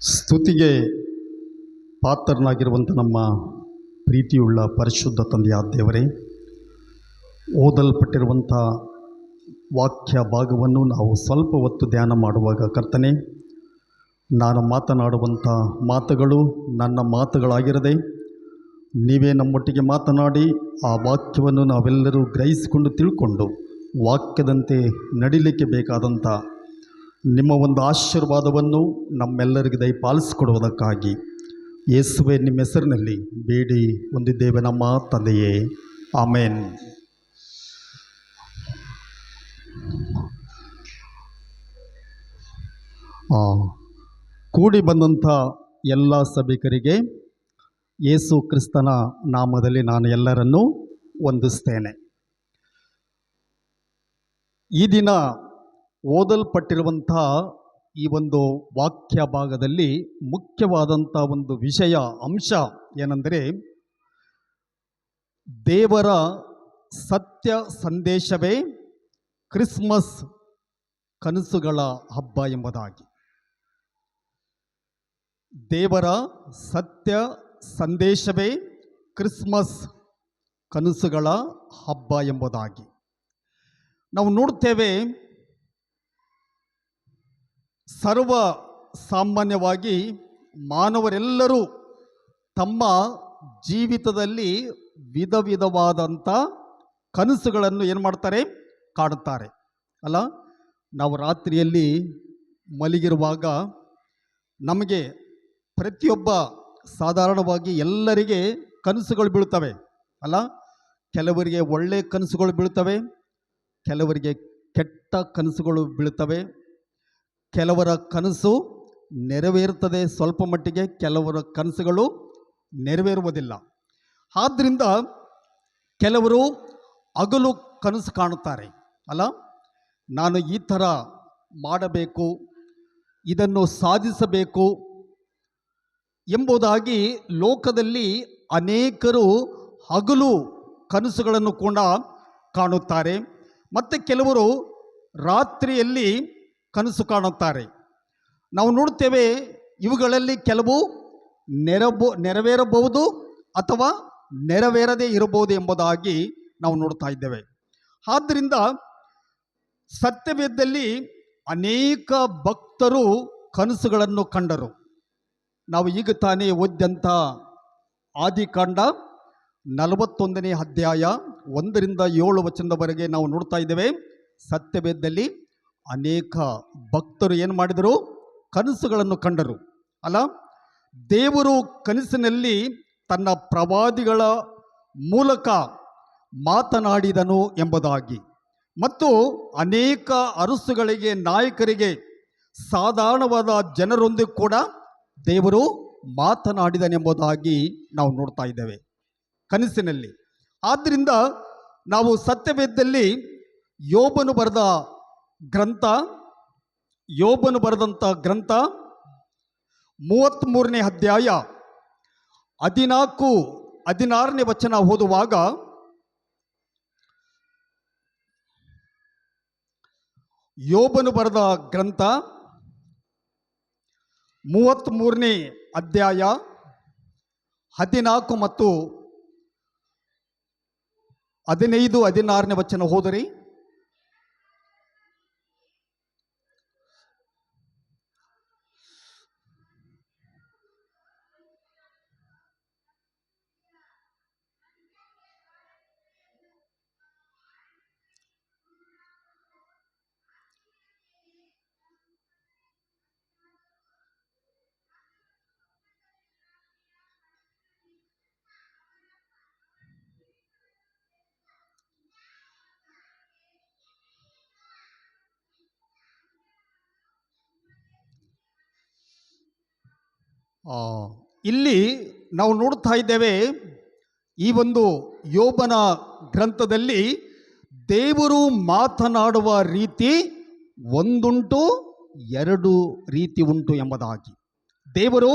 ಸ್ತುತಿಗೆ ಪಾತ್ರನಾಗಿರುವಂಥ ನಮ್ಮ ಪ್ರೀತಿಯುಳ್ಳ ಪರಿಶುದ್ಧ ತಂದೆಯಾದ ದೇವರೇ, ಓದಲ್ಪಟ್ಟಿರುವಂಥ ವಾಕ್ಯ ಭಾಗವನ್ನು ನಾವು ಸ್ವಲ್ಪ ಹೊತ್ತು ಧ್ಯಾನ ಮಾಡುವಾಗ ಕರ್ತನೆ, ನಾನು ಮಾತನಾಡುವಂಥ ಮಾತುಗಳು ನನ್ನ ಮಾತುಗಳಾಗಿರದೆ ನೀವೇ ನಮ್ಮೊಟ್ಟಿಗೆ ಮಾತನಾಡಿ ಆ ವಾಕ್ಯವನ್ನು ನಾವೆಲ್ಲರೂ ಗ್ರಹಿಸಿಕೊಂಡು ತಿಳ್ಕೊಂಡು ವಾಕ್ಯದಂತೆ ನಡಿಲಿಕ್ಕೆ ಬೇಕಾದಂಥ ನಿಮ್ಮ ಒಂದು ಆಶೀರ್ವಾದವನ್ನು ನಮ್ಮೆಲ್ಲರಿಗೆ ದಯಪಾಲಿಸಿಕೊಡುವುದಕ್ಕಾಗಿ ಯೇಸುವೆ ನಿಮ್ಮ ಹೆಸರಿನಲ್ಲಿ ಬೇಡಿ ಹೊಂದಿದ್ದೇವೆ ನಮ್ಮ ತಂದೆಯೇ, ಆಮೇನ್. ಕೂಡಿ ಬಂದಂಥ ಎಲ್ಲ ಸಭಿಕರಿಗೆ ಯೇಸು ಕ್ರಿಸ್ತನ ನಾಮದಲ್ಲಿ ನಾನು ಎಲ್ಲರನ್ನೂ ವಂದಿಸ್ತೇನೆ. ಈ ದಿನ ಓದಲ್ಪಟ್ಟಿರುವಂಥ ಈ ಒಂದು ವಾಕ್ಯ ಭಾಗದಲ್ಲಿ ಮುಖ್ಯವಾದಂಥ ಒಂದು ವಿಷಯ ಅಂಶ ಏನೆಂದರೆ, ದೇವರ ಸತ್ಯ ಸಂದೇಶವೇ ಕ್ರಿಸ್ಮಸ್ ಕನಸುಗಳ ಹಬ್ಬ ಎಂಬುದಾಗಿ. ದೇವರ ಸತ್ಯ ಸಂದೇಶವೇ ಕ್ರಿಸ್ಮಸ್ ಕನಸುಗಳ ಹಬ್ಬ ಎಂಬುದಾಗಿ ನಾವು ನೋಡ್ತೇವೆ. ಸರ್ವ ಸಾಮಾನ್ಯವಾಗಿ ಮಾನವರೆಲ್ಲರೂ ತಮ್ಮ ಜೀವಿತದಲ್ಲಿ ವಿಧ ವಿಧವಾದಂಥ ಕನಸುಗಳನ್ನು ಏನು ಮಾಡ್ತಾರೆ, ಕಾಣುತ್ತಾರೆ ಅಲ್ಲ. ನಾವು ರಾತ್ರಿಯಲ್ಲಿ ಮಲಗಿರುವಾಗ ನಮಗೆ ಪ್ರತಿಯೊಬ್ಬ ಸಾಧಾರಣವಾಗಿ ಎಲ್ಲರಿಗೆ ಕನಸುಗಳು ಬೀಳ್ತವೆ ಅಲ್ಲ. ಕೆಲವರಿಗೆ ಒಳ್ಳೆಯ ಕನಸುಗಳು ಬೀಳ್ತವೆ, ಕೆಲವರಿಗೆ ಕೆಟ್ಟ ಕನಸುಗಳು ಬೀಳ್ತವೆ. ಕೆಲವರ ಕನಸು ನೆರವೇರುತ್ತದೆ ಸ್ವಲ್ಪ ಮಟ್ಟಿಗೆ, ಕೆಲವರ ಕನಸುಗಳು ನೆರವೇರುವುದಿಲ್ಲ. ಆದ್ದರಿಂದ ಕೆಲವರು ಹಗಲು ಕನಸು ಕಾಣುತ್ತಾರೆ ಅಲ್ಲ. ನಾನು ಈ ಥರ ಮಾಡಬೇಕು, ಇದನ್ನು ಸಾಧಿಸಬೇಕು ಎಂಬುದಾಗಿ ಲೋಕದಲ್ಲಿ ಅನೇಕರು ಹಗಲು ಕನಸುಗಳನ್ನು ಕೂಡ ಕಾಣುತ್ತಾರೆ. ಮತ್ತು ಕೆಲವರು ರಾತ್ರಿಯಲ್ಲಿ ಕನಸು ಕಾಣುತ್ತಾರೆ. ನಾವು ನೋಡ್ತೇವೆ ಇವುಗಳಲ್ಲಿ ಕೆಲವು ನೆರವೇರಬಹುದು ಅಥವಾ ನೆರವೇರದೇ ಇರಬಹುದು ಎಂಬುದಾಗಿ ನಾವು ನೋಡ್ತಾ ಇದ್ದೇವೆ. ಆದ್ದರಿಂದ ಸತ್ಯವೇದದಲ್ಲಿ ಅನೇಕ ಭಕ್ತರು ಕನಸುಗಳನ್ನು ಕಂಡರು. ನಾವು ಈಗ ತಾನೇ ಓದ್ಯಂಥ ಆದಿಕಾಂಡ 41ನೇ ಅಧ್ಯಾಯ 1-7 ನಾವು ನೋಡ್ತಾ ಇದ್ದೇವೆ. ಸತ್ಯವೇದದಲ್ಲಿ ಅನೇಕ ಭಕ್ತರು ಏನು ಮಾಡಿದರು, ಕನಸುಗಳನ್ನು ಕಂಡರು ಅಲ್ಲ. ದೇವರು ಕನಸಿನಲ್ಲಿ ತನ್ನ ಪ್ರವಾದಿಗಳ ಮೂಲಕ ಮಾತನಾಡಿದನು ಎಂಬುದಾಗಿ, ಮತ್ತು ಅನೇಕ ಅರಸುಗಳಿಗೆ, ನಾಯಕರಿಗೆ, ಸಾಧಾರಣವಾದ ಜನರೊಂದಿಗೆ ಕೂಡ ದೇವರು ಮಾತನಾಡಿದನೆಂಬುದಾಗಿ ನಾವು ನೋಡ್ತಾ ಇದ್ದೇವೆ ಕನಸಿನಲ್ಲಿ. ಆದ್ದರಿಂದ ನಾವು ಸತ್ಯವೇದದಲ್ಲಿ ಯೋಬನು ಬರೆದಂಥ ಗ್ರಂಥ 33ನೇ ಅಧ್ಯಾಯ 14-16 ಓದುವಾಗ, ಯೋಬನು ಬರೆದ ಗ್ರಂಥ 33ನೇ ಅಧ್ಯಾಯ 14 ಮತ್ತು 15-16 ಓದರಿ. ಇಲ್ಲಿ ನಾವು ನೋಡ್ತಾ ಇದ್ದೇವೆ, ಈ ಒಂದು ಯೋಬನ ಗ್ರಂಥದಲ್ಲಿ ದೇವರು ಮಾತನಾಡುವ ರೀತಿ ಒಂದುಂಟು, ಎರಡು ರೀತಿ ಉಂಟು ಎಂಬುದಾಗಿ. ದೇವರು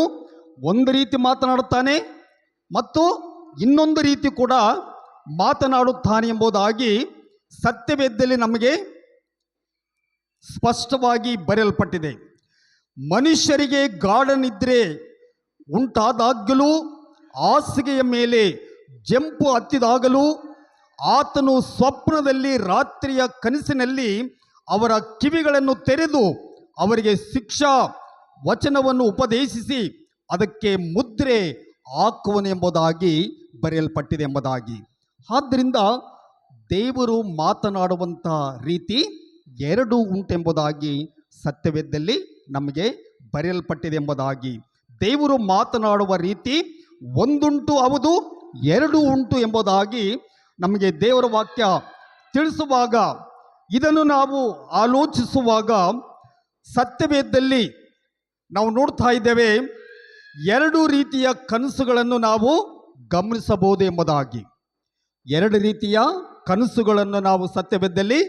ಒಂದು ರೀತಿ ಮಾತನಾಡುತ್ತಾನೆ ಮತ್ತು ಇನ್ನೊಂದು ರೀತಿ ಕೂಡ ಮಾತನಾಡುತ್ತಾನೆ ಎಂಬುದಾಗಿ ಸತ್ಯವೇದದಲ್ಲಿ ನಮಗೆ ಸ್ಪಷ್ಟವಾಗಿ ಬರೆಯಲ್ಪಟ್ಟಿದೆ. ಮನುಷ್ಯರಿಗೆ ಗಾಢ ನಿದ್ರೆ ಉಂಟಾದಾಗಲೂ, ಹಾಸಿಗೆಯ ಮೇಲೆ ಜಂಪು ಹತ್ತಿದಾಗಲೂ ಆತನು ಸ್ವಪ್ನದಲ್ಲಿ ರಾತ್ರಿಯ ಕನಸಿನಲ್ಲಿ ಅವರ ಕಿವಿಗಳನ್ನು ತೆರೆದು ಅವರಿಗೆ ಶಿಕ್ಷಾ ವಚನವನ್ನು ಉಪದೇಶಿಸಿ ಅದಕ್ಕೆ ಮುದ್ರೆ ಹಾಕುವನೆಂಬುದಾಗಿ ಬರೆಯಲ್ಪಟ್ಟಿದೆ ಎಂಬುದಾಗಿ. ಆದ್ದರಿಂದ ದೇವರು ಮಾತನಾಡುವಂಥ ರೀತಿ ಎರಡು ಉಂಟೆಂಬುದಾಗಿ ಸತ್ಯವೇದದಲ್ಲಿ ನಮಗೆ ಬರೆಯಲ್ಪಟ್ಟಿದೆ ಎಂಬುದಾಗಿ. ದೇವರು ಮಾತನಾಡುವ ರೀತಿ ಒಂದುಂಟು, ಹೌದು, ಎರಡು ಉಂಟು ಎಂಬುದಾಗಿ ನಮಗೆ ದೇವರ ವಾಕ್ಯ ತಿಳಿಸುವಾಗ, ಇದನ್ನು ನಾವು ಆಲೋಚಿಸುವಾಗ ಸತ್ಯವೇದದಲ್ಲಿ ನಾವು ನೋಡ್ತಾ ಇದ್ದೇವೆ, ಎರಡು ರೀತಿಯ ಕನಸುಗಳನ್ನು ನಾವು ಗಮನಿಸಬಹುದು ಎಂಬುದಾಗಿ. ಎರಡು ರೀತಿಯ ಕನಸುಗಳನ್ನು ನಾವು ಸತ್ಯವೇದದಲ್ಲಿ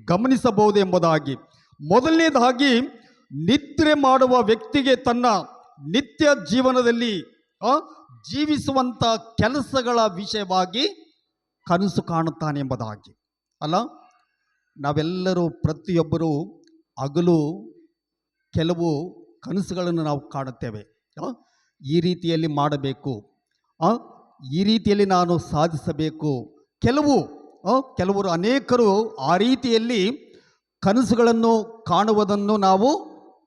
ಗಮನಿಸಬಹುದು ಎಂಬುದಾಗಿ. ಮೊದಲನೇದಾಗಿ, ನಿದ್ರೆ ಮಾಡುವ ವ್ಯಕ್ತಿಗೆ ತನ್ನ ನಿತ್ಯ ಜೀವನದಲ್ಲಿ ಜೀವಿಸುವಂಥ ಕೆಲಸಗಳ ವಿಷಯವಾಗಿ ಕನಸು ಕಾಣುತ್ತಾನೆ ಎಂಬುದಾಗಿ. ಅಲ್ಲ, ನಾವೆಲ್ಲರೂ ಪ್ರತಿಯೊಬ್ಬರೂ ಹಗಲು ಕೆಲವು ಕನಸುಗಳನ್ನು ನಾವು ಕಾಣುತ್ತೇವೆ. ಈ ರೀತಿಯಲ್ಲಿ ಮಾಡಬೇಕು, ಈ ರೀತಿಯಲ್ಲಿ ನಾನು ಸಾಧಿಸಬೇಕು. ಕೆಲವರು ಅನೇಕರು ಆ ರೀತಿಯಲ್ಲಿ ಕನಸುಗಳನ್ನು ಕಾಣುವುದನ್ನು ನಾವು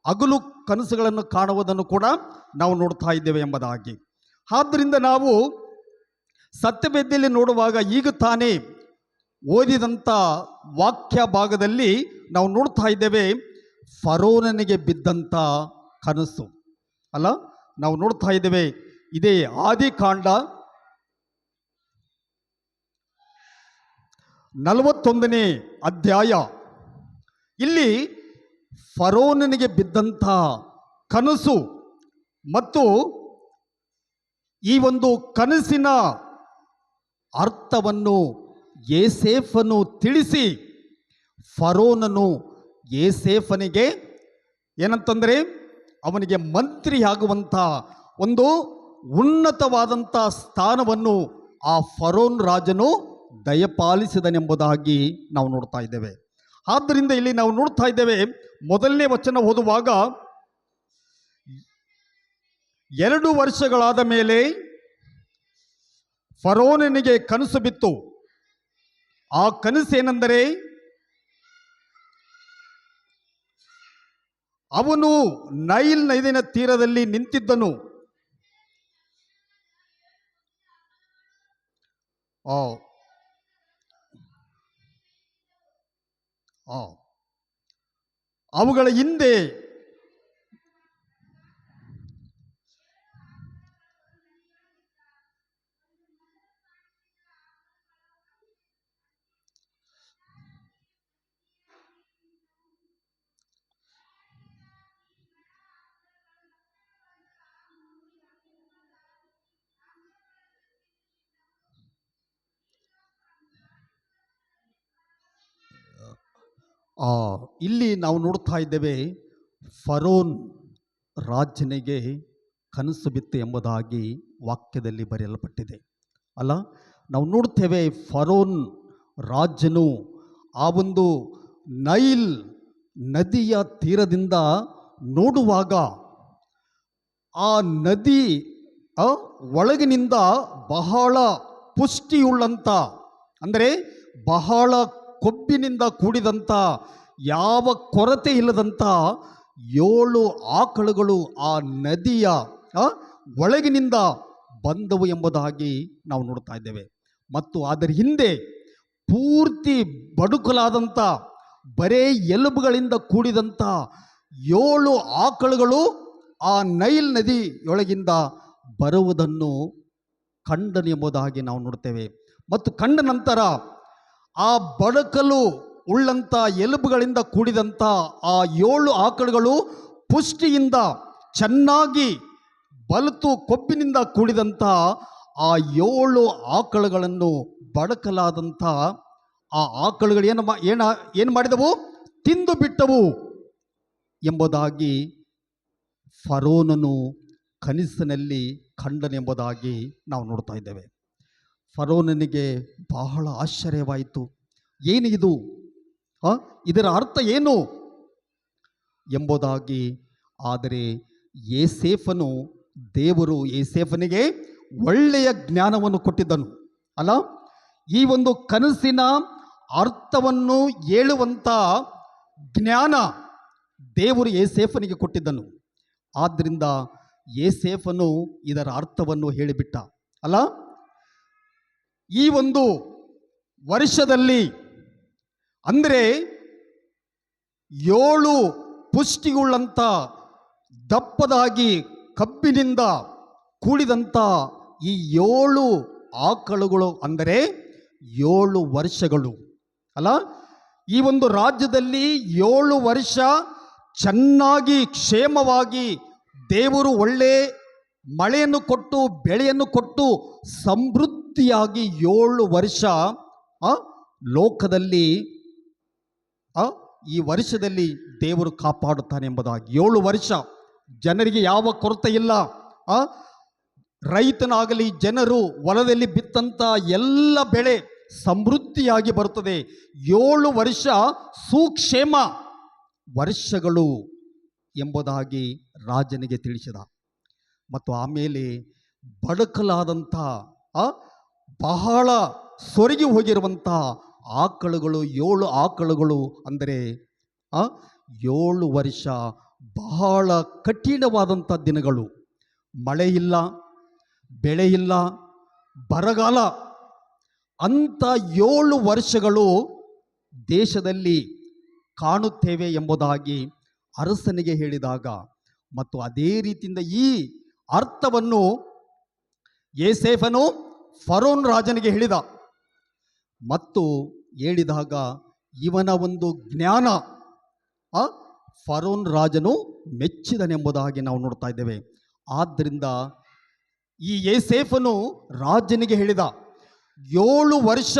ಹಗಲು ಕನಸುಗಳನ್ನು ಕಾಣುವುದನ್ನು ಕೂಡ ನಾವು ನೋಡ್ತಾ ಇದ್ದೇವೆ ಎಂಬುದಾಗಿ. ಆದ್ದರಿಂದ ನಾವು ಸತ್ಯವೇದದಲ್ಲಿ ನೋಡುವಾಗ, ಈಗ ತಾನೇ ಓದಿದಂಥ ವಾಕ್ಯ ಭಾಗದಲ್ಲಿ ನಾವು ನೋಡ್ತಾ ಇದ್ದೇವೆ, ಫರೋನನಿಗೆ ಬಿದ್ದಂಥ ಕನಸು. ಅಲ್ಲ, ನಾವು ನೋಡ್ತಾ ಇದ್ದೇವೆ, ಇದೇ ಆದಿಕಾಂಡ 41ನೇ ಅಧ್ಯಾಯ. ಇಲ್ಲಿ ಫರೋನನಿಗೆ ಬಿದ್ದಂಥ ಕನಸು ಮತ್ತು ಈ ಒಂದು ಕನಸಿನ ಅರ್ಥವನ್ನು ಯೋಸೇಫನು ತಿಳಿಸಿ, ಫರೋನನು ಯೋಸೇಫನಿಗೆ ಏನಂತಂದರೆ ಅವನಿಗೆ ಮಂತ್ರಿಯಾಗುವಂಥ ಒಂದು ಉನ್ನತವಾದಂಥ ಸ್ಥಾನವನ್ನು ಆ ಫರೋನ್ ರಾಜನು ದಯಪಾಲಿಸಿದನೆಂಬುದಾಗಿ ನಾವು ನೋಡ್ತಾ ಇದ್ದೇವೆ. ಆದ್ದರಿಂದ ಇಲ್ಲಿ ನಾವು ನೋಡ್ತಾ ಇದ್ದೇವೆ, ಮೊದಲನೇ ವಚನ ಓದುವಾಗ, 2 ವರ್ಷಗಳಾದ ಮೇಲೆ ಫರೋನನಿಗೆ ಕನಸು ಬಿತ್ತು. ಆ ಕನಸು ಏನೆಂದರೆ, ಅವನು ನೈಲ್ ನದಿಯ ತೀರದಲ್ಲಿ ನಿಂತಿದ್ದನು. ಅವುಗಳ ಹಿಂದೆ ಇಲ್ಲಿ ನಾವು ನೋಡ್ತಾ ಇದ್ದೇವೆ, ಫರೋನ್ ರಾಜನಿಗೆ ಕನಸು ಬಿತ್ತು ಎಂಬುದಾಗಿ ವಾಕ್ಯದಲ್ಲಿ ಬರೆಯಲ್ಪಟ್ಟಿದೆ. ಅಲ್ಲ, ನಾವು ನೋಡ್ತೇವೆ, ಫರೋನ್ ರಾಜನು ಆ ಒಂದು ನೈಲ್ ನದಿಯ ತೀರದಿಂದ ನೋಡುವಾಗ ಆ ನದಿ ಒಳಗಿನಿಂದ ಬಹಳ ಪುಷ್ಟಿಯುಳ್ಳಂಥ, ಅಂದರೆ ಬಹಳ ಕೊಬ್ಬಿನಿಂದ ಕೂಡಿದಂಥ, ಯಾವ ಕೊರತೆ ಇಲ್ಲದಂಥ 7 ಆಕಳುಗಳು ಆ ನದಿಯ ಒಳಗಿನಿಂದ ಬಂದವು ಎಂಬುದಾಗಿ ನಾವು ನೋಡ್ತಾ ಇದ್ದೇವೆ. ಮತ್ತು ಅದರ ಹಿಂದೆ ಪೂರ್ತಿ ಬಡುಕಲಾದಂಥ, ಬರೇ ಎಲುಬುಗಳಿಂದ ಕೂಡಿದಂಥ 7 ಆಕಳುಗಳು ಆ ನೈಲ್ ನದಿಯೊಳಗಿಂದ ಬರುವುದನ್ನು ಕಂಡನು ಎಂಬುದಾಗಿ ನಾವು ನೋಡ್ತೇವೆ. ಮತ್ತು ಕಂಡ ನಂತರ ಆ ಬಡಕಲು ಉಳ್ಳಂಥ ಎಲುಬುಗಳಿಂದ ಕೂಡಿದಂಥ ಆ 7 ಆಕಳುಗಳು ಪುಷ್ಟಿಯಿಂದ ಚೆನ್ನಾಗಿ ಬಲತು ಕೊಬ್ಬಿನಿಂದ ಕೂಡಿದಂಥ ಆ 7 ಆಕಳುಗಳನ್ನು ಬಡಕಲಾದಂಥ ಆ ಆಕಳುಗಳು ಏನು ಮಾಡಿದವು? ತಿಂದು ಬಿಟ್ಟವು ಎಂಬುದಾಗಿ ಫರೋನನು ಕನಸಿನಲ್ಲಿ ಕಂಡನೆಂಬುದಾಗಿ ನಾವು ನೋಡ್ತಾ ಇದ್ದೇವೆ. ಫರೋನನಿಗೆ ಬಹಳ ಆಶ್ಚರ್ಯವಾಯಿತು. ಏನಿದು? ಇದರ ಅರ್ಥ ಏನು ಎಂಬುದಾಗಿ ಆದರೆ ಏಸೇಫನು, ದೇವರು ಏಸೇಫನಿಗೆ ಒಳ್ಳೆಯ ಜ್ಞಾನವನ್ನು ಕೊಟ್ಟಿದ್ದನು ಅಲ್ಲ. ಈ ಒಂದು ಕನಸಿನ ಅರ್ಥವನ್ನು ಹೇಳುವಂಥ ಜ್ಞಾನ ದೇವರು ಏಸೇಫನಿಗೆ ಕೊಟ್ಟಿದ್ದನು. ಆದ್ದರಿಂದ ಏಸೇಫನು ಇದರ ಅರ್ಥವನ್ನು ಹೇಳಿಬಿಟ್ಟ ಅಲ್ಲ. ಈ ಒಂದು ವರ್ಷದಲ್ಲಿ ಅಂದರೆ 7 ಪುಷ್ಟಿಗುಳ್ಳಂಥ ದಪ್ಪದಾಗಿ ಕಬ್ಬಿನಿಂದ ಕೂಡಿದಂಥ ಈ 7 ಆಕಳುಗಳು ಅಂದರೆ 7 ವರ್ಷಗಳು ಅಲ್ಲ. ಈ ಒಂದು ರಾಜ್ಯದಲ್ಲಿ 7 ವರ್ಷ ಚೆನ್ನಾಗಿ ಕ್ಷೇಮವಾಗಿ ದೇವರು ಒಳ್ಳೆ ಮಳೆಯನ್ನು ಕೊಟ್ಟು ಬೆಳೆಯನ್ನು ಕೊಟ್ಟು ಸಮೃದ್ಧಿಯಾಗಿ 7 ವರ್ಷ ಲೋಕದಲ್ಲಿ ಈ ವರ್ಷದಲ್ಲಿ ದೇವರು ಕಾಪಾಡುತ್ತಾನೆ ಎಂಬುದಾಗಿ 7 ವರ್ಷ ಜನರಿಗೆ ಯಾವ ಕೊರತೆ ಇಲ್ಲ. ರೈತನಾಗಲಿ ಜನರು ಹೊಲದಲ್ಲಿ ಬಿತ್ತಂತ ಎಲ್ಲ ಬೆಳೆ ಸಮೃದ್ಧಿಯಾಗಿ ಬರುತ್ತದೆ. 7 ವರ್ಷ ಸುಕ್ಷೇಮ ವರ್ಷಗಳು ಎಂಬುದಾಗಿ ರಾಜನಿಗೆ ತಿಳಿಸಿದ. ಮತ್ತು ಆಮೇಲೆ ಬಡಕಲಾದಂಥ ಬಹಳ ಸೊರಗಿ ಹೋಗಿರುವಂಥ ಆಕಳುಗಳು 7 ಆಕಳುಗಳು ಅಂದರೆ 7 ವರ್ಷ ಬಹಳ ಕಠಿಣವಾದಂಥ ದಿನಗಳು. ಮಳೆ ಇಲ್ಲ, ಬೆಳೆ ಇಲ್ಲ, ಬರಗಾಲ ಅಂಥ 7 ವರ್ಷಗಳು ದೇಶದಲ್ಲಿ ಕಾಣುತ್ತೇವೆ ಎಂಬುದಾಗಿ ಅರಸನಿಗೆ ಹೇಳಿದಾಗ, ಮತ್ತು ಅದೇ ರೀತಿಯಿಂದ ಈ ಅರ್ಥವನ್ನು ಏಸೇಫನು ಫರೋನ್ ರಾಜನಿಗೆ ಹೇಳಿದ. ಮತ್ತು ಹೇಳಿದಾಗ ಇವನ ಒಂದು ಜ್ಞಾನ ಫರೋನ್ ರಾಜನು ಮೆಚ್ಚಿದನೆಂಬುದಾಗಿ ನಾವು ನೋಡ್ತಾ ಇದ್ದೇವೆ. ಆದ್ದರಿಂದ ಈ ಏಸೇಫನು ರಾಜನಿಗೆ ಹೇಳಿದ 7 ವರ್ಷ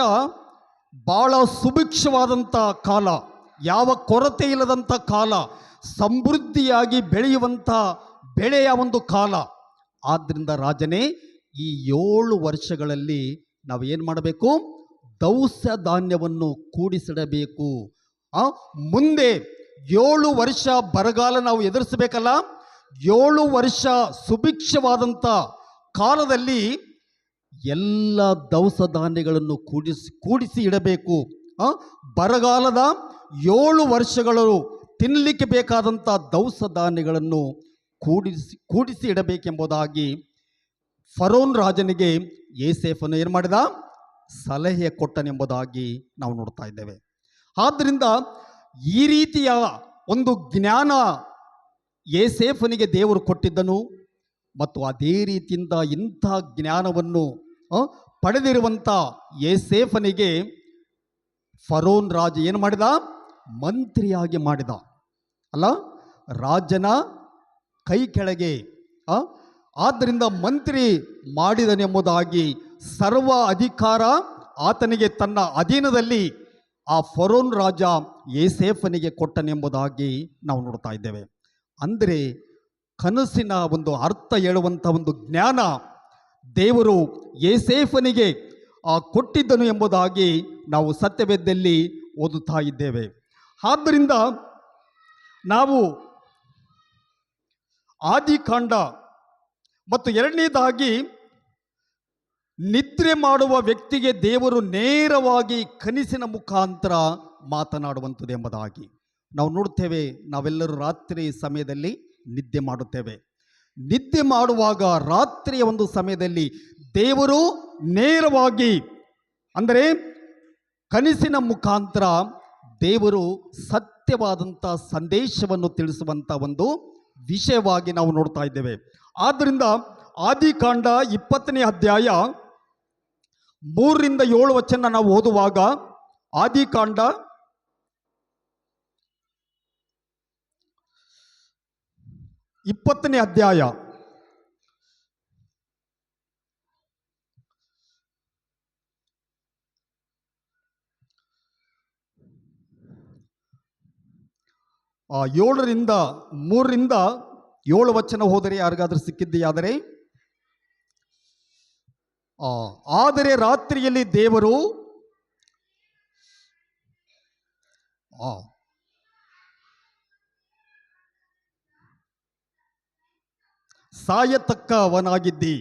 ಬಹಳ ಸುಭಿಕ್ಷವಾದಂಥ ಕಾಲ, ಯಾವ ಕೊರತೆ ಇಲ್ಲದಂಥ ಕಾಲ, ಸಮೃದ್ಧಿಯಾಗಿ ಬೆಳೆಯುವಂಥ ಬೆಳೆಯ ಒಂದು ಕಾಲ. ಆದ್ದರಿಂದ ರಾಜನೇ, ಈ 7 ವರ್ಷಗಳಲ್ಲಿ ನಾವು ಏನು ಮಾಡಬೇಕು? ದವಸ ಧಾನ್ಯವನ್ನು ಕೂಡಿಸಿಡಬೇಕು. ಮುಂದೆ 7 ವರ್ಷ ಬರಗಾಲ ನಾವು ಎದುರಿಸಬೇಕಲ್ಲ. 7 ವರ್ಷ ಸುಭಿಕ್ಷವಾದಂಥ ಕಾಲದಲ್ಲಿ ಎಲ್ಲ ದವಸ ಧಾನ್ಯಗಳನ್ನು ಕೂಡಿಸಿ ಇಡಬೇಕು. ಬರಗಾಲದ 7 ವರ್ಷಗಳು ತಿನ್ನಲಿಕ್ಕೆ ಬೇಕಾದಂಥ ದವಸ ಧಾನ್ಯಗಳನ್ನು ಕೂಡಿಸಿ ಇಡಬೇಕೆಂಬುದಾಗಿ ಫರೋನ್ ರಾಜನಿಗೆ ಏಸೇಫನು ಏನು ಮಾಡಿದ? ಸಲಹೆ ಕೊಟ್ಟನೆಂಬುದಾಗಿ ನಾವು ನೋಡ್ತಾ ಇದ್ದೇವೆ. ಆದ್ದರಿಂದ ಈ ರೀತಿಯ ಒಂದು ಜ್ಞಾನ ಏಸೇಫನಿಗೆ ದೇವರು ಕೊಟ್ಟಿದ್ದನು. ಮತ್ತು ಅದೇ ರೀತಿಯಿಂದ ಇಂಥ ಜ್ಞಾನವನ್ನು ಪಡೆದಿರುವಂಥ ಏಸೇಫನಿಗೆ ಫರೋನ್ ರಾಜ ಏನು ಮಾಡಿದ? ಮಂತ್ರಿಯಾಗಿ ಮಾಡಿದ ಅಲ್ಲ, ರಾಜನ ಕೈ ಕೆಳಗೆ. ಆದ್ದರಿಂದ ಮಂತ್ರಿ ಮಾಡಿದನೆಂಬುದಾಗಿ ಸರ್ವ ಅಧಿಕಾರ ಆತನಿಗೆ ತನ್ನ ಅಧೀನದಲ್ಲಿ ಆ ಫರೋನ್ ರಾಜ ಏಸೇಫನಿಗೆ ಕೊಟ್ಟನೆಂಬುದಾಗಿ ನಾವು ನೋಡ್ತಾ ಇದ್ದೇವೆ. ಅಂದರೆ ಕನಸಿನ ಒಂದು ಅರ್ಥ ಹೇಳುವಂಥ ಒಂದು ಜ್ಞಾನ ದೇವರು ಏಸೇಫನಿಗೆ ಕೊಟ್ಟಿದ್ದನು ಎಂಬುದಾಗಿ ನಾವು ಸತ್ಯವೇದದಲ್ಲಿ ಓದುತ್ತಾ ಇದ್ದೇವೆ. ಆದ್ದರಿಂದ ನಾವು ಆದಿಕಾಂಡ ಮತ್ತು 2ನೇದಾಗಿ ನಿದ್ರೆ ಮಾಡುವ ವ್ಯಕ್ತಿಗೆ ದೇವರು ನೇರವಾಗಿ ಕನಸಿನ ಮುಖಾಂತರ ಮಾತನಾಡುವಂಥದ್ದು ಎಂಬುದಾಗಿ ನಾವು ನೋಡ್ತೇವೆ. ನಾವೆಲ್ಲರೂ ರಾತ್ರಿ ಸಮಯದಲ್ಲಿ ನಿದ್ದೆ ಮಾಡುತ್ತೇವೆ. ನಿದ್ದೆ ಮಾಡುವಾಗ ರಾತ್ರಿಯ ಒಂದು ಸಮಯದಲ್ಲಿ ದೇವರು ನೇರವಾಗಿ ಅಂದರೆ ಕನಸಿನ ಮುಖಾಂತರ ದೇವರು ಸತ್ಯವಾದಂಥ ಸಂದೇಶವನ್ನು ತಿಳಿಸುವಂಥ ಒಂದು ವಿಷಯವಾಗಿ ನಾವು ನೋಡ್ತಾ ಇದ್ದೇವೆ. ಆದ್ದರಿಂದ ಆದಿಕಾಂಡ 20ನೇ ಅಧ್ಯಾಯ 3ರಿಂದ 7 ವಚನ ನಾವು ಓದುವಾಗ, ಆದಿಕಾಂಡ 20ನೇ ಅಧ್ಯಾಯ 3ರಿಂದ 7 ವಚನ ಹೋದರೆ ಯಾರಿಗಾದ್ರೂ ಸಿಕ್ಕಿದೆಯಾದರೆ, ಆದರೆ ರಾತ್ರಿಯಲ್ಲಿ ದೇವರು ಸಾಯತಕ್ಕವನಾಗಿದ್ದಿ.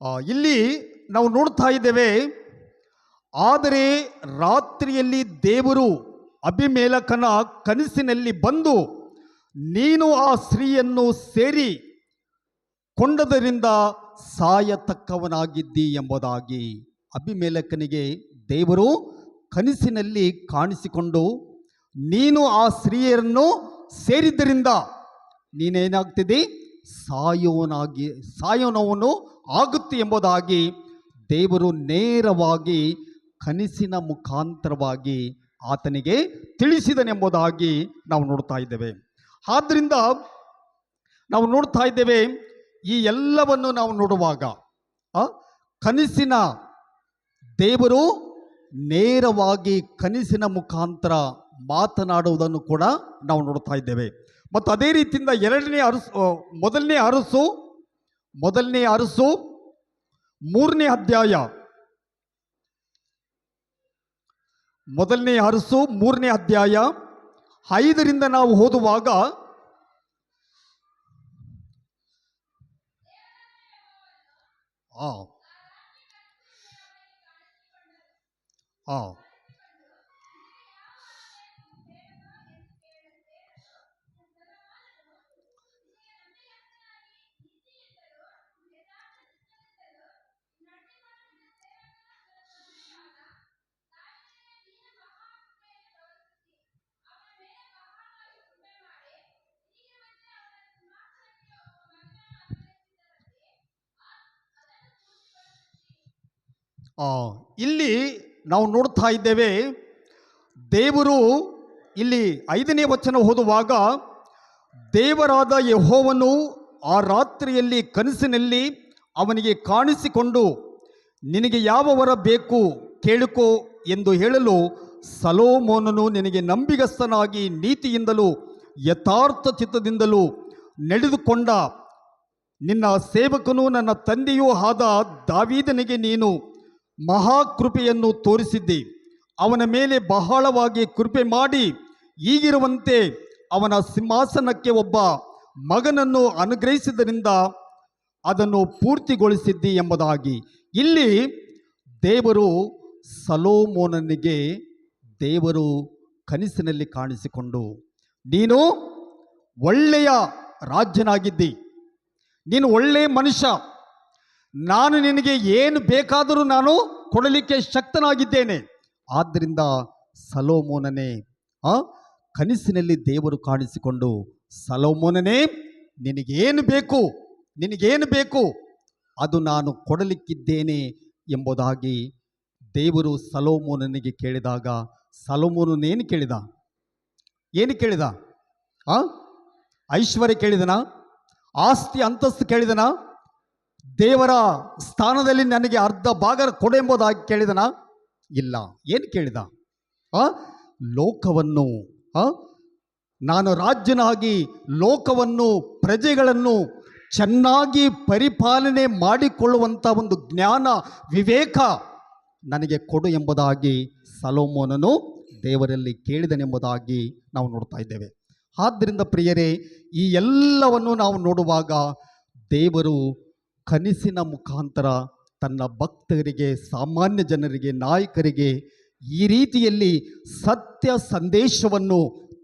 ಆ, ಇಲ್ಲಿ ನಾವು ನೋಡ್ತಾ ಇದ್ದೇವೆ. ಆದರೆ ರಾತ್ರಿಯಲ್ಲಿ ದೇವರು ಅಭಿಮೇಲಕನ ಕನಸಿನಲ್ಲಿ ಬಂದು, ನೀನು ಆ ಸ್ತ್ರೀಯನ್ನು ಸೇರಿ ಕೊಂಡದರಿಂದ ಸಾಯತಕ್ಕವನಾಗಿದ್ದಿ ಎಂಬುದಾಗಿ ಅಭಿಮೇಲಕನಿಗೆ ದೇವರು ಕನಸಿನಲ್ಲಿ ಕಾಣಿಸಿಕೊಂಡು, ನೀನು ಆ ಸ್ತ್ರೀಯರನ್ನು ಸೇರಿದ್ದರಿಂದ ನೀನೇನಾಗ್ತಿದ್ದಿ, ಸಾಯೋನವನು ಆಗುತ್ತೆ ಎಂಬುದಾಗಿ ದೇವರು ನೇರವಾಗಿ ಕನಸಿನ ಮುಖಾಂತರವಾಗಿ ಆತನಿಗೆ ತಿಳಿಸಿದನೆಂಬುದಾಗಿ ನಾವು ನೋಡ್ತಾ ಇದ್ದೇವೆ. ಆದ್ದರಿಂದ ನಾವು ನೋಡ್ತಾ ಇದ್ದೇವೆ, ಈ ಎಲ್ಲವನ್ನು ನಾವು ನೋಡುವಾಗ ಕನಸಿನ ದೇವರು ನೇರವಾಗಿ ಕನಸಿನ ಮುಖಾಂತರ ಮಾತನಾಡುವುದನ್ನು ಕೂಡ ನಾವು ನೋಡ್ತಾ ಇದ್ದೇವೆ. ಮತ್ತು ಅದೇ ರೀತಿಯಿಂದ ಮೊದಲನೇ ಅರಸು 3ನೇ ಅಧ್ಯಾಯ, ಮೊದಲನೇ ಅರಸು 3ನೇ ಅಧ್ಯಾಯ 5ರಿಂದ ನಾವು ಓದುವಾಗ, ಇಲ್ಲಿ ನಾವು ನೋಡ್ತಾ ಇದ್ದೇವೆ, ದೇವರು ಇಲ್ಲಿ 5ನೇ ವಚನ ಓದುವಾಗ, ದೇವರಾದ ಯೆಹೋವನು ಆ ರಾತ್ರಿಯಲ್ಲಿ ಕನಸಿನಲ್ಲಿ ಅವನಿಗೆ ಕಾಣಿಸಿಕೊಂಡು, ನಿನಗೆ ಯಾವ ವರ ಬೇಕು ಕೇಳಿಕೋ ಎಂದು ಹೇಳಲು, ಸೊಲೊಮೋನನು ನಿನಗೆ ನಂಬಿಗಸ್ತನಾಗಿ ನೀತಿಯಿಂದಲೂ ಯಥಾರ್ಥ ಚಿತ್ತದಿಂದಲೂ ನಡೆದುಕೊಂಡ ನಿನ್ನ ಸೇವಕನು ನನ್ನ ತಂದೆಯೂ ಆದ ದಾವೀದನಿಗೆ ನೀನು ಮಹಾಕೃಪೆಯನ್ನು ತೋರಿಸಿದ್ದಿ. ಅವನ ಮೇಲೆ ಬಹಳವಾಗಿ ಕೃಪೆ ಮಾಡಿ ಈಗಿರುವಂತೆ ಅವನ ಸಿಂಹಾಸನಕ್ಕೆ ಒಬ್ಬ ಮಗನನ್ನು ಅನುಗ್ರಹಿಸಿದ್ದರಿಂದ ಅದನ್ನು ಪೂರ್ತಿಗೊಳಿಸಿದ್ದಿ ಎಂಬುದಾಗಿ ಇಲ್ಲಿ ದೇವರು ಸೊಲೊಮೋನನಿಗೆ ದೇವರು ಕನಸಿನಲ್ಲಿ ಕಾಣಿಸಿಕೊಂಡು, ನೀನು ಒಳ್ಳೆಯ ರಾಜನಾಗಿದ್ದಿ, ನೀನು ಒಳ್ಳೆಯ ಮನುಷ್ಯ, ನಾನು ನಿನಗೆ ಏನು ಬೇಕಾದರೂ ನಾನು ಕೊಡಲಿಕ್ಕೆ ಶಕ್ತನಾಗಿದ್ದೇನೆ. ಆದ್ದರಿಂದ ಸೊಲೊಮೋನನೇ, ಕನಸಿನಲ್ಲಿ ದೇವರು ಕಾಣಿಸಿಕೊಂಡು, ಸೊಲೊಮೋನನೇ ನಿನಗೇನು ಬೇಕು ಅದು ನಾನು ಕೊಡಲಿಕ್ಕಿದ್ದೇನೆ ಎಂಬುದಾಗಿ ದೇವರು ಸೊಲೊಮೋನನಿಗೆ ಕೇಳಿದಾಗ, ಸೊಲೊಮೋನನೇನು ಕೇಳಿದ? ಐಶ್ವರ್ಯ ಕೇಳಿದನ? ಆಸ್ತಿ ಅಂತಸ್ತು ಕೇಳಿದನ? ದೇವರ ಸ್ಥಾನದಲ್ಲಿ ನನಗೆ ಅರ್ಧ ಭಾಗ ಕೊಡೆಂಬುದಾಗಿ ಕೇಳಿದನ? ಇಲ್ಲ. ಏನು ಕೇಳಿದ? ಲೋಕವನ್ನು, ನಾನು ರಾಜ್ಯನಾಗಿ ಲೋಕವನ್ನು, ಪ್ರಜೆಗಳನ್ನು ಚೆನ್ನಾಗಿ ಪರಿಪಾಲನೆ ಮಾಡಿಕೊಳ್ಳುವಂಥ ಒಂದು ಜ್ಞಾನ, ವಿವೇಕ ನನಗೆ ಕೊಡು ಎಂಬುದಾಗಿ ಸೊಲೊಮೋನನು ದೇವರಲ್ಲಿ ಕೇಳಿದನೆಂಬುದಾಗಿ ನಾವು ನೋಡ್ತಾ ಇದ್ದೇವೆ. ಆದ್ದರಿಂದ ಪ್ರಿಯರೇ, ಈ ಎಲ್ಲವನ್ನು ನಾವು ನೋಡುವಾಗ ದೇವರು ಕನಸಿನ ಮುಖಾಂತರ ತನ್ನ ಭಕ್ತರಿಗೆ, ಸಾಮಾನ್ಯ ಜನರಿಗೆ, ನಾಯಕರಿಗೆ ಈ ರೀತಿಯಲ್ಲಿ ಸತ್ಯ ಸಂದೇಶವನ್ನು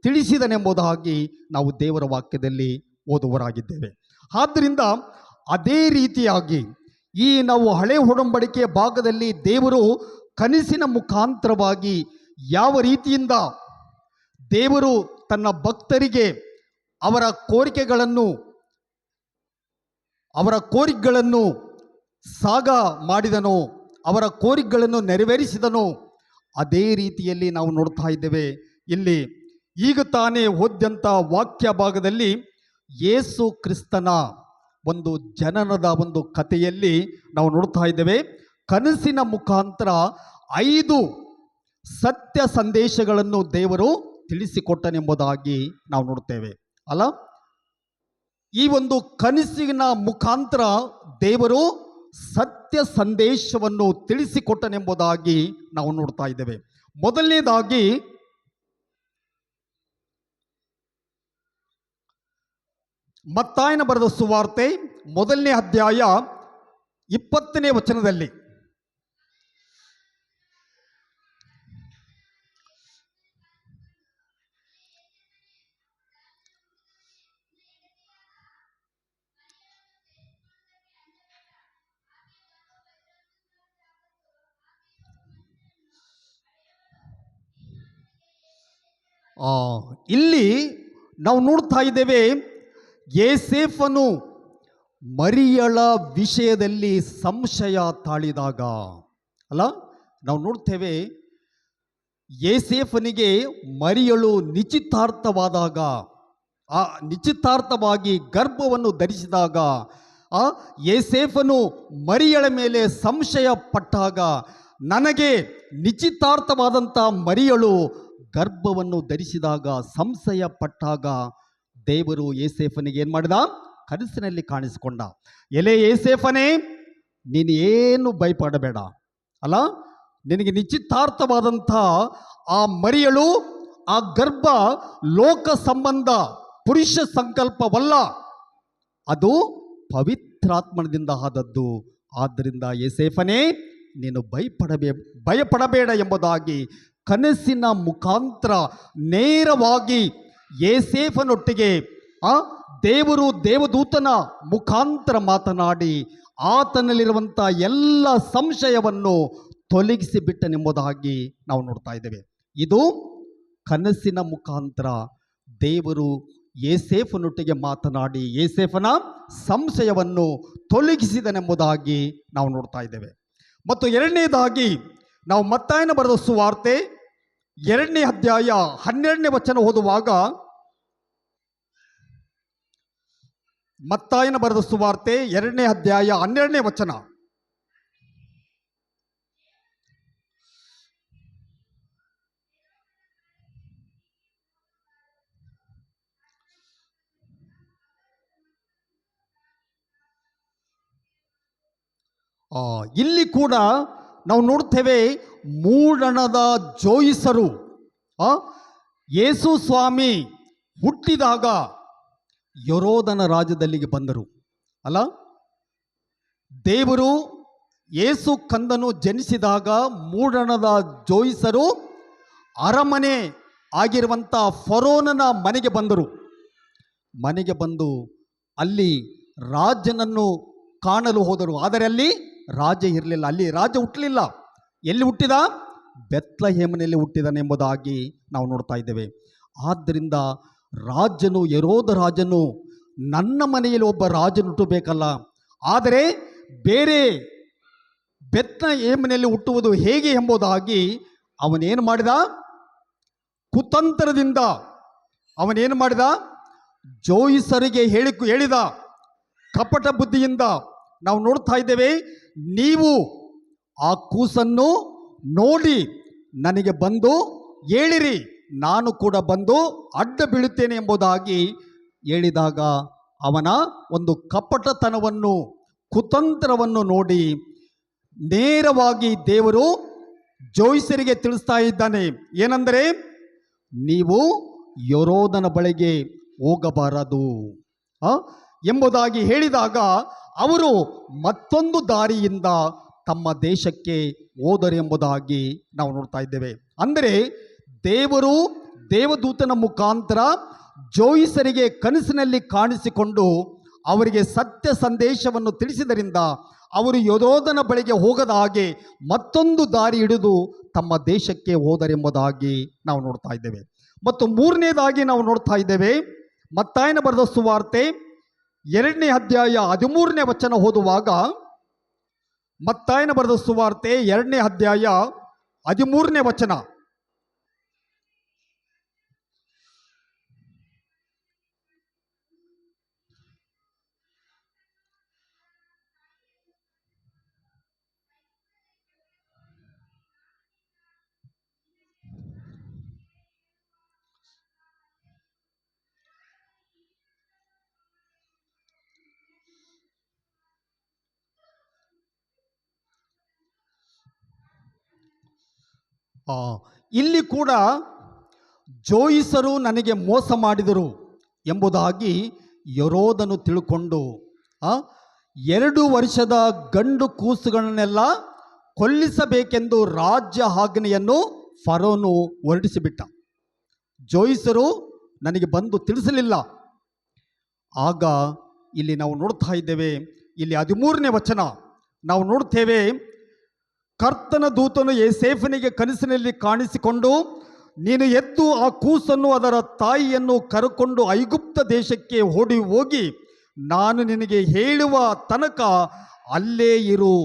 ತಿಳಿಸಿದನೆಂಬುದಾಗಿ ನಾವು ದೇವರ ವಾಕ್ಯದಲ್ಲಿ ಓದುವರಾಗಿದ್ದೇವೆ. ಆದ್ದರಿಂದ ಅದೇ ರೀತಿಯಾಗಿ ಈ ನಾವು ಹಳೆ ಒಡಂಬಡಿಕೆಯ ಭಾಗದಲ್ಲಿ ದೇವರು ಕನಸಿನ ಮುಖಾಂತರವಾಗಿ ಯಾವ ರೀತಿಯಿಂದ ದೇವರು ತನ್ನ ಭಕ್ತರಿಗೆ ಅವರ ಕೋರಿಕೆಗಳನ್ನು ಸಾಗ ಮಾಡಿದನೋ, ಅವರ ಕೋರಿಕೆಗಳನ್ನು ನೆರವೇರಿಸಿದನೋ, ಅದೇ ರೀತಿಯಲ್ಲಿ ನಾವು ನೋಡ್ತಾ ಇದ್ದೇವೆ. ಇಲ್ಲಿ ಈಗ ತಾನೇ ಓದ್ಯಂಥ ವಾಕ್ಯ ಭಾಗದಲ್ಲಿ ಯೇಸು ಕ್ರಿಸ್ತನ ಒಂದು ಜನನದ ಒಂದು ಕಥೆಯಲ್ಲಿ ನಾವು ನೋಡ್ತಾ ಇದ್ದೇವೆ. ಕನಸಿನ ಮುಖಾಂತರ 5 ಸತ್ಯ ಸಂದೇಶಗಳನ್ನು ದೇವರು ತಿಳಿಸಿಕೊಟ್ಟನೆಂಬುದಾಗಿ ನಾವು ನೋಡ್ತೇವೆ ಅಲ್ಲ. ಈ ಒಂದು ಕನಸಿನ ಮುಖಾಂತರ ದೇವರು ಸತ್ಯ ಸಂದೇಶವನ್ನು ತಿಳಿಸಿಕೊಟ್ಟನೆಂಬುದಾಗಿ ನಾವು ನೋಡ್ತಾ ಇದ್ದೇವೆ. ಮೊದಲನೇದಾಗಿ ಮತ್ತಾಯನ ಬರೆದ ಸುವಾರ್ತೆ 1ನೇ ಅಧ್ಯಾಯ 20ನೇ ವಚನದಲ್ಲಿ, ಇಲ್ಲಿ ನಾವು ನೋಡ್ತಾ ಇದ್ದೇವೆ, ಯೋಸೇಫನು ಮರಿಯಳ ವಿಷಯದಲ್ಲಿ ಸಂಶಯ ತಾಳಿದಾಗ ಅಲ್ಲ. ನಾವು ನೋಡ್ತೇವೆ ಯೋಸೇಫನಿಗೆ ಮರಿಯಳು ನಿಶ್ಚಿತಾರ್ಥವಾದಾಗ, ಆ ನಿಶ್ಚಿತಾರ್ಥವಾಗಿ ಗರ್ಭವನ್ನು ಧರಿಸಿದಾಗ ಯೋಸೇಫನು ಮರಿಯಳ ಮೇಲೆ ಸಂಶಯ ಪಟ್ಟಾಗ, ನನಗೆ ನಿಶ್ಚಿತಾರ್ಥವಾದಂಥ ಮರಿಯಳು ಗರ್ಭವನ್ನು ಧರಿಸಿದಾಗ ಸಂಶಯ ಪಟ್ಟಾಗ ದೇವರು ಯೋಸೇಫನಿಗೆ ಏನು ಮಾಡಿದ? ಕನಸಿನಲ್ಲಿ ಕಾಣಿಸಿಕೊಂಡ. ಎಲೆ ಯೋಸೇಫನೇ, ನೀನು ಏನು ಭಯಪಡಬೇಡ ಅಲ್ಲ, ನಿನಗೆ ನಿಶ್ಚಿತಾರ್ಥವಾದಂಥ ಆ ಮರಿಯಳು, ಆ ಗರ್ಭ ಲೋಕ ಸಂಬಂಧ ಪುರುಷ ಸಂಕಲ್ಪವಲ್ಲ, ಅದು ಪವಿತ್ರಾತ್ಮದಿಂದ ಆದದ್ದು. ಆದ್ದರಿಂದ ಯೋಸೇಫನೇ, ನೀನು ಭಯಪಡಬೇಡ ಎಂಬುದಾಗಿ ಕನಸಿನ ಮುಖಾಂತರ ನೇರವಾಗಿ ಯೋಸೇಫನೊಟ್ಟಿಗೆ ದೇವರು ದೇವದೂತನ ಮುಖಾಂತರ ಮಾತನಾಡಿ ಆತನಲ್ಲಿರುವಂಥ ಎಲ್ಲ ಸಂಶಯವನ್ನು ತೊಲಗಿಸಿ ಬಿಟ್ಟನೆಂಬುದಾಗಿ ನಾವು ನೋಡ್ತಾ ಇದ್ದೇವೆ. ಇದು ಕನಸಿನ ಮುಖಾಂತರ ದೇವರು ಯೋಸೇಫನೊಟ್ಟಿಗೆ ಮಾತನಾಡಿ ಯೋಸೇಫನ ಸಂಶಯವನ್ನು ತೊಲಗಿಸಿದನೆಂಬುದಾಗಿ ನಾವು ನೋಡ್ತಾ ಇದ್ದೇವೆ. ಮತ್ತು ಎರಡನೇದಾಗಿ ನಾವು ಮತ್ತಾಯನ ಬರೆದ ಸುವಾರ್ತೆ 2ನೇ ಅಧ್ಯಾಯ 12ನೇ ವಚನ ಓದುವಾಗ, ಮತ್ತಾಯನ ಬರೆದ ಸುವಾರ್ತೆ 2ನೇ ಅಧ್ಯಾಯ 12ನೇ ವಚನ, ಇಲ್ಲಿ ಕೂಡ ನಾವು ನೋಡ್ತೇವೆ, ಮೂಡಣದ ಜೋಯಿಸರು ಯೇಸು ಸ್ವಾಮಿ ಹುಟ್ಟಿದಾಗ ಯರೋದನ ರಾಜ್ಯದಲ್ಲಿಗೆ ಬಂದರು ಅಲ್ಲ. ದೇವರು ಯೇಸು ಕಂದನು ಜನಿಸಿದಾಗ ಮೂಡಣದ ಜೋಯಿಸರು ಅರಮನೆ ಆಗಿರುವಂಥ ಫರೋನನ ಮನೆಗೆ ಬಂದರು. ಮನೆಗೆ ಬಂದು ಅಲ್ಲಿ ರಾಜನನ್ನು ಕಾಣಲು ಹೋದರು. ಆದರೆ ಅಲ್ಲಿ ರಾಜ ಇರಲಿಲ್ಲ, ಅಲ್ಲಿ ರಾಜ ಹುಟ್ಟಲಿಲ್ಲ. ಎಲ್ಲಿ ಹುಟ್ಟಿದ? ಬೆತ್ಲೆಹೇಮಿನಲ್ಲಿ ಹುಟ್ಟಿದನೆಂಬುದಾಗಿ ನಾವು ನೋಡ್ತಾ ಇದ್ದೇವೆ. ಆದ್ದರಿಂದ ರಾಜನು, ಹೆರೋದ ರಾಜನು, ನನ್ನ ಮನೆಯಲ್ಲಿ ಒಬ್ಬ ರಾಜನು ಹುಟ್ಟಬೇಕಲ್ಲ, ಆದರೆ ಬೇರೆ ಬೆತ್ಲೆಹೇಮಿನಲ್ಲಿ ಹುಟ್ಟುವುದು ಹೇಗೆ ಎಂಬುದಾಗಿ ಅವನೇನು ಮಾಡಿದ? ಕುತಂತ್ರದಿಂದ ಅವನೇನು ಮಾಡಿದ? ಜೋಯಿಸರಿಗೆ ಹೇಳಿದ ಕಪಟ ಬುದ್ಧಿಯಿಂದ ನಾವು ನೋಡ್ತಾ ಇದ್ದೇವೆ. ನೀವು ಆ ಕೂಸನ್ನು ನೋಡಿ ನನಗೆ ಬಂದು ಹೇಳಿರಿ, ನಾನು ಕೂಡ ಬಂದು ಅಡ್ಡ ಬೀಳುತ್ತೇನೆ ಎಂಬುದಾಗಿ ಹೇಳಿದಾಗ ಅವನ ಒಂದು ಕಪಟತನವನ್ನು, ಕುತಂತ್ರವನ್ನು ನೋಡಿ ನೇರವಾಗಿ ದೇವರು ಜೋಯಿಸರಿಗೆ ತಿಳಿಸ್ತಾ ಇದ್ದಾನೆ. ಏನೆಂದರೆ, ನೀವು ಯರೋದನ ಬಳಿಗೆ ಹೋಗಬಾರದು ಎಂಬುದಾಗಿ ಹೇಳಿದಾಗ ಅವರು ಮತ್ತೊಂದು ದಾರಿಯಿಂದ ತಮ್ಮ ದೇಶಕ್ಕೆ ಹೋದರು ಎಂಬುದಾಗಿ ನಾವು ನೋಡ್ತಾ ಇದ್ದೇವೆ. ಅಂದರೆ ದೇವರು ದೇವದೂತನ ಮುಖಾಂತರ ಜೋಯಿಸರಿಗೆ ಕನಸಿನಲ್ಲಿ ಕಾಣಿಸಿಕೊಂಡು ಅವರಿಗೆ ಸತ್ಯ ಸಂದೇಶವನ್ನು ತಿಳಿಸಿದರಿಂದ ಅವರು ಯರೋದನ ಬಳಿಗೆ ಹೋಗದ ಹಾಗೆ ಮತ್ತೊಂದು ದಾರಿ ಹಿಡಿದು ತಮ್ಮ ದೇಶಕ್ಕೆ ಹೋದರೆಂಬುದಾಗಿ ನಾವು ನೋಡ್ತಾ ಇದ್ದೇವೆ. ಮತ್ತು ಮೂರನೇದಾಗಿ ನಾವು ನೋಡ್ತಾ ಇದ್ದೇವೆ, ಮತ್ತಾಯನ ಬರೆದ ಸುವಾರ್ತೆ 2ನೇ ಅಧ್ಯಾಯ 13ನೇ ವಚನ ಓದುವಾಗ, ಮತ್ತಾಯನ ಬರೆದ ಸುವಾರ್ತೆ 2ನೇ ಅಧ್ಯಾಯ 13ನೇ ವಚನ, ಆ, ಇಲ್ಲಿ ಕೂಡ ಜೋಯಿಸರು ನನಗೆ ಮೋಸ ಮಾಡಿದರು ಎಂಬುದಾಗಿ ಯರೋದನು ತಿಳ್ಕೊಂಡು ಆ, 2 ವರ್ಷದ ಗಂಡು ಕೂಸುಗಳನ್ನೆಲ್ಲ ಕೊಲ್ಲಿಸಬೇಕೆಂದು ರಾಜ್ಯ ಆಜ್ಞೆಯನ್ನು ಫರೋನು ಹೊರಡಿಸಿಬಿಟ್ಟ. ಜೋಯಿಸರು ನನಗೆ ಬಂದು ತಿಳಿಸಲಿಲ್ಲ. ಆಗ ಇಲ್ಲಿ ನಾವು ನೋಡ್ತಾ ಇದ್ದೇವೆ, ಇಲ್ಲಿ 13ನೇ ವಚನ ನಾವು ನೋಡ್ತೇವೆ, ಕರ್ತನ ದೂತನು ಯೋಸೇಫನಿಗೆ ಕನಸಿನಲ್ಲಿ ಕಾಣಿಸಿಕೊಂಡು, ನೀನು ಎದ್ದು ಆ ಕೂಸನ್ನು ಅದರ ತಾಯಿಯನ್ನು ಕರೆಕೊಂಡು ಐಗುಪ್ತ ದೇಶಕ್ಕೆ ಓಡಿ ಹೋಗಿ ನಾನು ನಿನಗೆ ಹೇಳುವ ತನಕ ಅಲ್ಲೇ ಇರು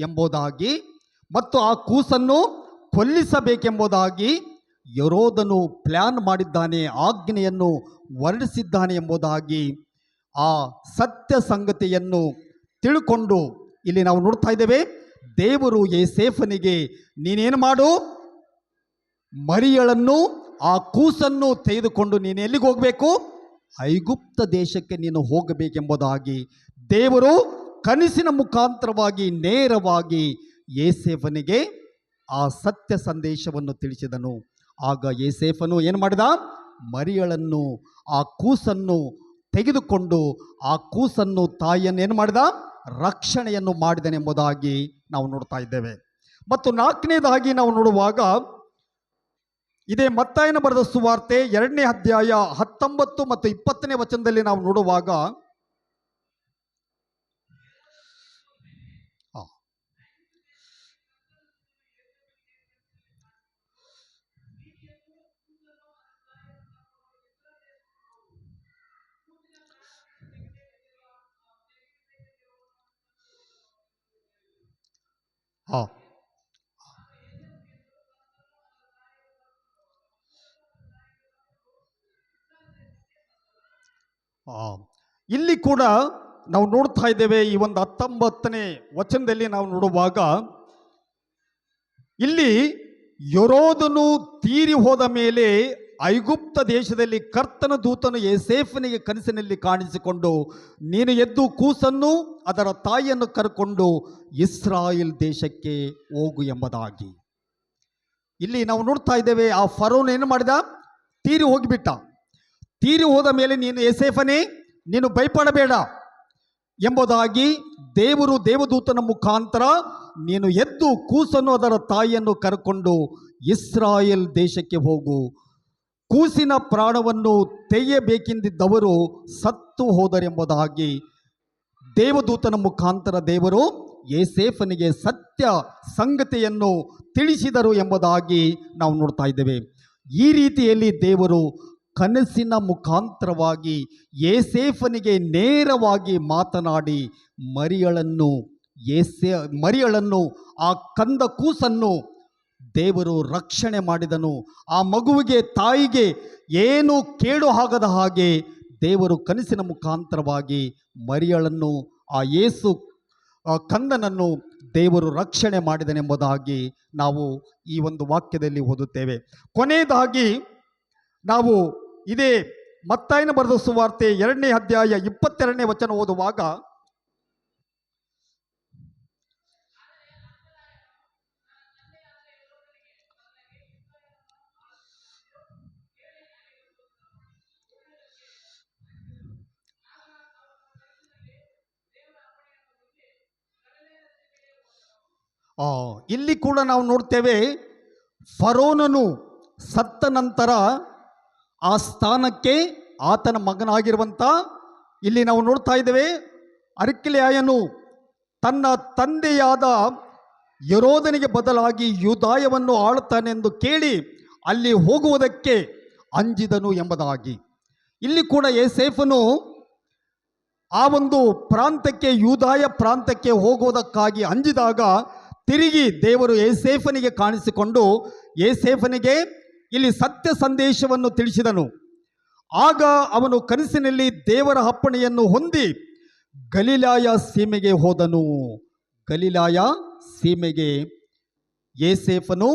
ಎಂಬುದಾಗಿ ಮತ್ತು ಆ ಕೂಸನ್ನು ಕೊಲ್ಲಿಸಬೇಕೆಂಬುದಾಗಿ ಯರೋದನು ಪ್ಲ್ಯಾನ್ ಮಾಡಿದ್ದಾನೆ, ಆಜ್ಞೆಯನ್ನು ಹೊರಡಿಸಿದ್ದಾನೆ ಎಂಬುದಾಗಿ ಆ ಸತ್ಯ ಸಂಗತಿಯನ್ನು ತಿಳ್ಕೊಂಡು ಇಲ್ಲಿ ನಾವು ನೋಡ್ತಾ ಇದ್ದೇವೆ. ದೇವರು ಯೋಸೇಫನಿಗೆ ನೀನೇನು ಮಾಡು, ಮರಿಯಳನ್ನು ಆ ಕೂಸನ್ನು ತೆಗೆದುಕೊಂಡು ನೀನು ಎಲ್ಲಿಗೆ ಹೋಗಬೇಕು, ಐಗುಪ್ತ ದೇಶಕ್ಕೆ ನೀನು ಹೋಗಬೇಕೆಂಬುದಾಗಿ ದೇವರು ಕನಸಿನ ಮುಖಾಂತರವಾಗಿ ನೇರವಾಗಿ ಯೋಸೇಫನಿಗೆ ಆ ಸತ್ಯ ಸಂದೇಶವನ್ನು ತಿಳಿಸಿದನು. ಆಗ ಯೋಸೇಫನು ಏನು ಮಾಡಿದ, ಮರಿಯಳನ್ನು ಆ ಕೂಸನ್ನು ತೆಗೆದುಕೊಂಡು ಆ ಕೂಸನ್ನು ತಾಯಿಯನ್ನು ಏನು ಮಾಡಿದ, ರಕ್ಷಣೆಯನ್ನು ಮಾಡಿದನೆಂಬುದಾಗಿ ನಾವು ನೋಡ್ತಾ ಇದ್ದೇವೆ. ಮತ್ತು 4ನೇದಾಗಿ ನಾವು ನೋಡುವಾಗ ಇದೇ ಮತ್ತಾಯನ ಬರೆದ ಸುವಾರ್ತೆ 2ನೇ ಅಧ್ಯಾಯ 19 ಮತ್ತು 20ನೇ ವಚನದಲ್ಲಿ ನಾವು ನೋಡುವಾಗ ಇಲ್ಲಿ ಕೂಡ ನಾವು ನೋಡ್ತಾ ಇದ್ದೇವೆ. ಈ ಒಂದು 19ನೇ ವಚನದಲ್ಲಿ ನಾವು ನೋಡುವಾಗ ಇಲ್ಲಿ ಯರೋದನು ತೀರಿ ಹೋದ ಮೇಲೆ ಐಗುಪ್ತ ದೇಶದಲ್ಲಿ ಕರ್ತನ ದೂತನು ಯೋಸೇಫನಿಗೆ ಕನಸಿನಲ್ಲಿ ಕಾಣಿಸಿಕೊಂಡು, ನೀನು ಎದ್ದು ಕೂಸನ್ನು ಅದರ ತಾಯಿಯನ್ನು ಕರ್ಕೊಂಡು ಇಸ್ರಾಯೇಲ್ ದೇಶಕ್ಕೆ ಹೋಗು ಎಂಬುದಾಗಿ ಇಲ್ಲಿ ನಾವು ನೋಡ್ತಾ ಇದ್ದೇವೆ. ಆ ಫರೋನ್ ಏನು ಮಾಡಿದ, ತೀರಿ ಹೋಗಿಬಿಟ್ಟ. ತೀರಿ ಹೋದ ಮೇಲೆ ನೀನು ಯೋಸೇಫನೇ ನೀನು ಭಯಪಡಬೇಡ ಎಂಬುದಾಗಿ ದೇವರು ದೇವದೂತನ ಮುಖಾಂತರ ನೀನು ಎದ್ದು ಕೂಸನ್ನು ಅದರ ತಾಯಿಯನ್ನು ಕರ್ಕೊಂಡು ಇಸ್ರಾಯೇಲ್ ದೇಶಕ್ಕೆ ಹೋಗು, ಕೂಸಿನ ಪ್ರಾಣವನ್ನು ತೆಗೆಯಬೇಕೆಂದಿದ್ದವರು ಸತ್ತು ಹೋದರೆಂಬುದಾಗಿ ದೇವದೂತನ ಮುಖಾಂತರ ದೇವರು ಯೋಸೇಫನಿಗೆ ಸತ್ಯ ಸಂಗತಿಯನ್ನು ತಿಳಿಸಿದರು ಎಂಬುದಾಗಿ ನಾವು ನೋಡ್ತಾ ಇದ್ದೇವೆ. ಈ ರೀತಿಯಲ್ಲಿ ದೇವರು ಕನಸಿನ ಮುಖಾಂತರವಾಗಿ ಯೋಸೇಫನಿಗೆ ನೇರವಾಗಿ ಮಾತನಾಡಿ ಮರಿಯಳನ್ನು ಆ ಕಂದ ಕೂಸನ್ನು ದೇವರು ರಕ್ಷಣೆ ಮಾಡಿದನು. ಆ ಮಗುವಿಗೆ ತಾಯಿಗೆ ಏನು ಕೇಡು ಆಗದ ಹಾಗೆ ದೇವರು ಕನಸಿನ ಮುಖಾಂತರವಾಗಿ ಮರಿಯಳನ್ನು ಆ ಯೇಸು ಕಂದನನ್ನು ದೇವರು ರಕ್ಷಣೆ ಮಾಡಿದನೆಂಬುದಾಗಿ ನಾವು ಈ ಒಂದು ವಾಕ್ಯದಲ್ಲಿ ಓದುತ್ತೇವೆ. ಕೊನೆಯದಾಗಿ ನಾವು ಇದೇ ಮತ್ತಾಯನ ಬರೆದ ಸುವಾರ್ತೆ 2ನೇ ಅಧ್ಯಾಯ 22ನೇ ವಚನ ಓದುವಾಗ ಇಲ್ಲಿ ಕೂಡ ನಾವು ನೋಡ್ತೇವೆ, ಫರೋನನು ಸತ್ತ ನಂತರ ಆ ಸ್ಥಾನಕ್ಕೆ ಆತನ ಮಗನಾಗಿರುವಂಥ ಇಲ್ಲಿ ನಾವು ನೋಡ್ತಾ ಇದ್ದೇವೆ ಅರ್ಕಿಲಾಯನು ತನ್ನ ತಂದೆಯಾದ ಯರೋದನಿಗೆ ಬದಲಾಗಿ ಯೂದಾಯವನ್ನು ಆಳುತ್ತಾನೆಂದು ಕೇಳಿ ಅಲ್ಲಿ ಹೋಗುವುದಕ್ಕೆ ಅಂಜಿದನು ಎಂಬುದಾಗಿ ಇಲ್ಲಿ ಕೂಡ ಯೋಸೇಫನು ಆ ಒಂದು ಪ್ರಾಂತಕ್ಕೆ ಯೂದಾಯ ಪ್ರಾಂತಕ್ಕೆ ಹೋಗುವುದಕ್ಕಾಗಿ ಅಂಜಿದಾಗ ತಿರುಗಿ ದೇವರು ಯೋಸೇಫನಿಗೆ ಕಾಣಿಸಿಕೊಂಡು ಯೋಸೇಫನಿಗೆ ಇಲ್ಲಿ ಸತ್ಯ ಸಂದೇಶವನ್ನು ತಿಳಿಸಿದನು. ಆಗ ಅವನು ಕನಸಿನಲ್ಲಿ ದೇವರ ಅಪ್ಪಣೆಯನ್ನು ಹೊಂದಿ ಗಲಿಲಾಯ ಸೀಮೆಗೆ ಹೋದನು. ಗಲಿಲಾಯ ಸೀಮೆಗೆ ಯೋಸೇಫನು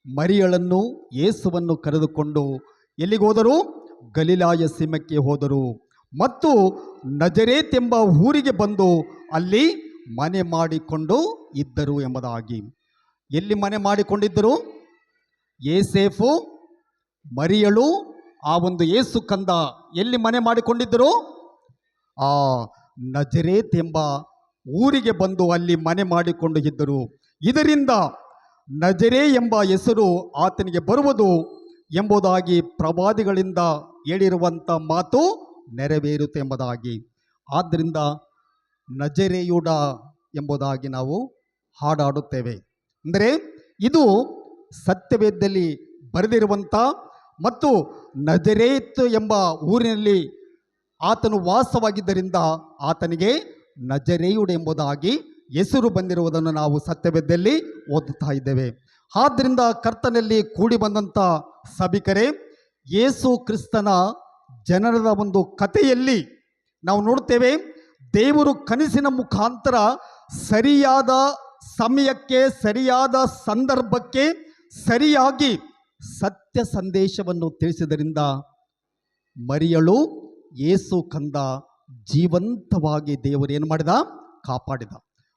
ಮರಿಯಳನ್ನು ಯೇಸುವನ್ನು ಕರೆದುಕೊಂಡು ಎಲ್ಲಿಗೆ ಹೋದರು, ಗಲಿಲಾಯ ಸೀಮೆಗೆ ಹೋದರು ಮತ್ತು ನಜರೇತ್ ಎಂಬ ಊರಿಗೆ ಬಂದು ಅಲ್ಲಿ ಮನೆ ಮಾಡಿಕೊಂಡು ಇದ್ದರು ಎಂಬುದಾಗಿ. ಎಲ್ಲಿ ಮನೆ ಮಾಡಿಕೊಂಡಿದ್ದರು? ಏಸೇಫು ಮರಿಯಳು ಆ ಒಂದು ಯೇಸು ಕಂದ ಎಲ್ಲಿ ಮನೆ ಮಾಡಿಕೊಂಡಿದ್ದರು? ಆ ನಜರೇತ್ ಎಂಬ ಊರಿಗೆ ಬಂದು ಅಲ್ಲಿ ಮನೆ ಮಾಡಿಕೊಂಡು ಇದ್ದರು. ಇದರಿಂದ ನಜರೇ ಎಂಬ ಹೆಸರು ಆತನಿಗೆ ಬರುವುದು ಎಂಬುದಾಗಿ ಪ್ರವಾದಿಗಳಿಂದ ಹೇಳಿರುವಂಥ ಮಾತು ನೆರವೇರುತ್ತೆ ಎಂಬುದಾಗಿ. ಆದ್ದರಿಂದ ನಜರೇಯುಡ ಎಂಬುದಾಗಿ ನಾವು ಹಾಡಾಡುತ್ತೇವೆ. ಅಂದರೆ ಇದು ಸತ್ಯವೇದದಲ್ಲಿ ಬರೆದಿರುವಂಥ ಮತ್ತು ನಜರೇತ್ ಎಂಬ ಊರಿನಲ್ಲಿ ಆತನು ವಾಸವಾಗಿದ್ದರಿಂದ ಆತನಿಗೆ ನಜರೇಯುಡ ಎಂಬುದಾಗಿ ಹೆಸರು ಬಂದಿರುವುದನ್ನು ನಾವು ಸತ್ಯವೇದದಲ್ಲಿ ಓದುತ್ತಾ ಇದ್ದೇವೆ. ಆದ್ದರಿಂದ ಕರ್ತನಲ್ಲಿ ಕೂಡಿ ಬಂದಂಥ ಸಭಿಕರೇ, ಯೇಸು ಕ್ರಿಸ್ತನ ಜನನದ ಒಂದು ಕಥೆಯಲ್ಲಿ ನಾವು ನೋಡ್ತೇವೆ, ದೇವರು ಕನಸಿನ ಮುಖಾಂತರ ಸರಿಯಾದ ಸಮಯಕ್ಕೆ ಸರಿಯಾದ ಸಂದರ್ಭಕ್ಕೆ ಸರಿಯಾಗಿ ಸತ್ಯ ಸಂದೇಶವನ್ನು ತಿಳಿಸಿದ್ದರಿಂದ ಮರಿಯಳು ಯೇಸು ಕಂದ ಜೀವಂತವಾಗಿ ದೇವರು ಏನು ಮಾಡಿದ? ಕಾಪಾಡಿದ.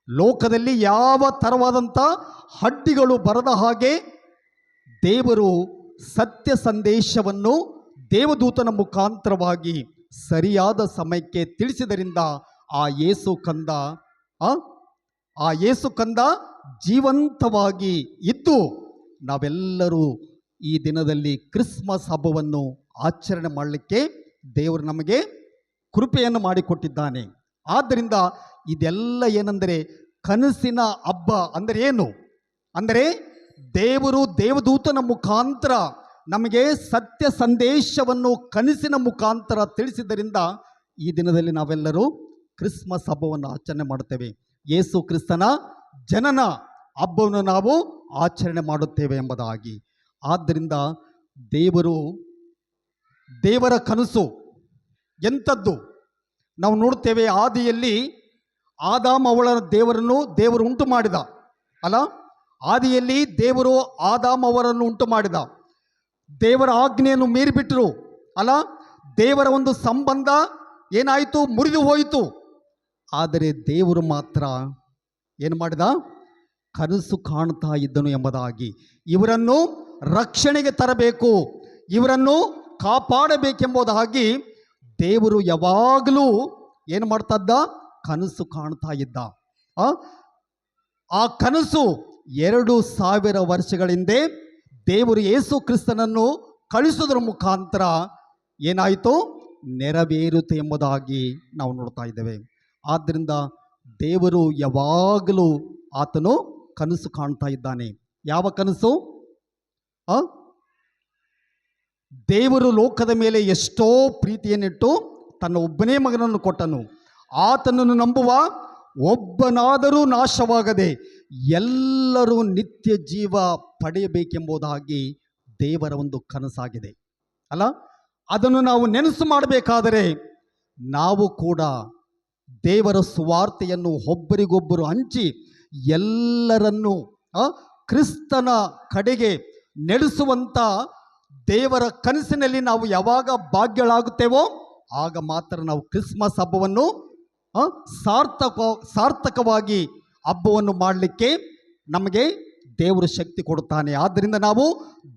ಲೋಕದಲ್ಲಿ ಯಾವ ಥರವಾದಂಥ ಅಡ್ಡಿಗಳು ಬರದ ಹಾಗೆ ದೇವರು ಸತ್ಯ ಸಂದೇಶವನ್ನು ದೇವದೂತನ ಮುಖಾಂತರವಾಗಿ ಸರಿಯಾದ ಸಮಯಕ್ಕೆ ತಿಳಿಸಿದರಿಂದ ಆ ಯೇಸು ಕಂದ ಜೀವಂತವಾಗಿ ಇದ್ದು ನಾವೆಲ್ಲರೂ ಈ ದಿನದಲ್ಲಿ ಕ್ರಿಸ್ಮಸ್ ಹಬ್ಬವನ್ನು ಆಚರಣೆ ಮಾಡಲಿಕ್ಕೆ ದೇವರು ನಮಗೆ ಕೃಪೆಯನ್ನು ಮಾಡಿಕೊಟ್ಟಿದ್ದಾನೆ. ಆದ್ದರಿಂದ ಇದೆಲ್ಲ ಏನೆಂದರೆ ಕನಸಿನ ಹಬ್ಬ. ಅಂದರೆ ಏನು? ಅಂದರೆ ದೇವರು ದೇವದೂತನ ಮುಖಾಂತರ ನಮಗೆ ಸತ್ಯ ಸಂದೇಶವನ್ನು ಕನಸಿನ ಮುಖಾಂತರ ತಿಳಿಸಿದ್ದರಿಂದ ಈ ದಿನದಲ್ಲಿ ನಾವೆಲ್ಲರೂ ಕ್ರಿಸ್ಮಸ್ ಹಬ್ಬವನ್ನು ಆಚರಣೆ ಮಾಡುತ್ತೇವೆ. ಯೇಸು ಕ್ರಿಸ್ತನ ಜನನ ಹಬ್ಬವನ್ನು ನಾವು ಆಚರಣೆ ಮಾಡುತ್ತೇವೆ ಎಂಬುದಾಗಿ. ಆದ್ದರಿಂದ ದೇವರ ಕನಸು ಎಂಥದ್ದು ನಾವು ನೋಡುತ್ತೇವೆ. ಆದಿಯಲ್ಲಿ ಆದಾಮ ಅವಳ ದೇವರು ಉಂಟು ಮಾಡಿದ ಅಲ್ಲ. ಆದಿಯಲ್ಲಿ ದೇವರು ಆದಾಮ ಅವರನ್ನು ಉಂಟು ಮಾಡಿದ. ದೇವರ ಆಜ್ಞೆಯನ್ನು ಮೀರಿಬಿಟ್ರು ಅಲ್ಲ. ದೇವರ ಒಂದು ಸಂಬಂಧ ಏನಾಯಿತು? ಮುರಿದು ಹೋಯಿತು. ಆದರೆ ದೇವರು ಮಾತ್ರ ಏನು ಮಾಡಿದ? ಕನಸು ಕಾಣ್ತಾ ಇದ್ದನು ಎಂಬುದಾಗಿ. ಇವರನ್ನು ರಕ್ಷಣೆಗೆ ತರಬೇಕು, ಇವರನ್ನು ಕಾಪಾಡಬೇಕೆಂಬುದಾಗಿ ದೇವರು ಯಾವಾಗಲೂ ಏನು ಮಾಡ್ತಾ ಇದ್ದ? ಕನಸು ಕಾಣ್ತಾ ಇದ್ದ. ಆ ಕನಸು 2000 ವರ್ಷಗಳ ಹಿಂದೆ ದೇವರು ಯೇಸು ಕ್ರಿಸ್ತನನ್ನು ಕಳಿಸೋದ್ರ ಮುಖಾಂತರ ಏನಾಯಿತು? ನೆರವೇರುತ್ತೆ ಎಂಬುದಾಗಿ ನಾವು ನೋಡ್ತಾ ಇದ್ದೇವೆ. ಆದ್ದರಿಂದ ದೇವರು ಯಾವಾಗಲೂ ಆತನು ಕನಸು ಕಾಣ್ತಾ ಇದ್ದಾನೆ. ಯಾವ ಕನಸು? ದೇವರು ಲೋಕದ ಮೇಲೆ ಎಷ್ಟೋ ಪ್ರೀತಿಯನ್ನಿಟ್ಟು ತನ್ನ ಒಬ್ಬನೇ ಮಗನನ್ನು ಕೊಟ್ಟನು. ಆತನನ್ನು ನಂಬುವ ಒಬ್ಬನಾದರೂ ನಾಶವಾಗದೆ ಎಲ್ಲರೂ ನಿತ್ಯ ಜೀವ ಪಡೆಯಬೇಕೆಂಬುದಾಗಿ ದೇವರ ಒಂದು ಕನಸಾಗಿದೆ ಅಲ್ಲ. ಅದನ್ನು ನಾವು ನೆನಸು ಮಾಡಬೇಕಾದರೆ ನಾವು ಕೂಡ ದೇವರ ಸುವಾರ್ತೆಯನ್ನು ಒಬ್ಬರಿಗೊಬ್ಬರು ಹಂಚಿ ಎಲ್ಲರನ್ನೂ ಕ್ರಿಸ್ತನ ಕಡೆಗೆ ನಡೆಸುವಂಥ ದೇವರ ಕನಸಿನಲ್ಲಿ ನಾವು ಯಾವಾಗ ಭಾಗ್ಯಗಳಾಗುತ್ತೇವೋ ಆಗ ಮಾತ್ರ ನಾವು ಕ್ರಿಸ್ಮಸ್ ಹಬ್ಬವನ್ನು ಸಾರ್ಥಕವಾಗಿ ಹಬ್ಬವನ್ನು ಮಾಡಲಿಕ್ಕೆ ನಮಗೆ ದೇವರು ಶಕ್ತಿ ಕೊಡುತ್ತಾನೆ. ಆದ್ದರಿಂದ ನಾವು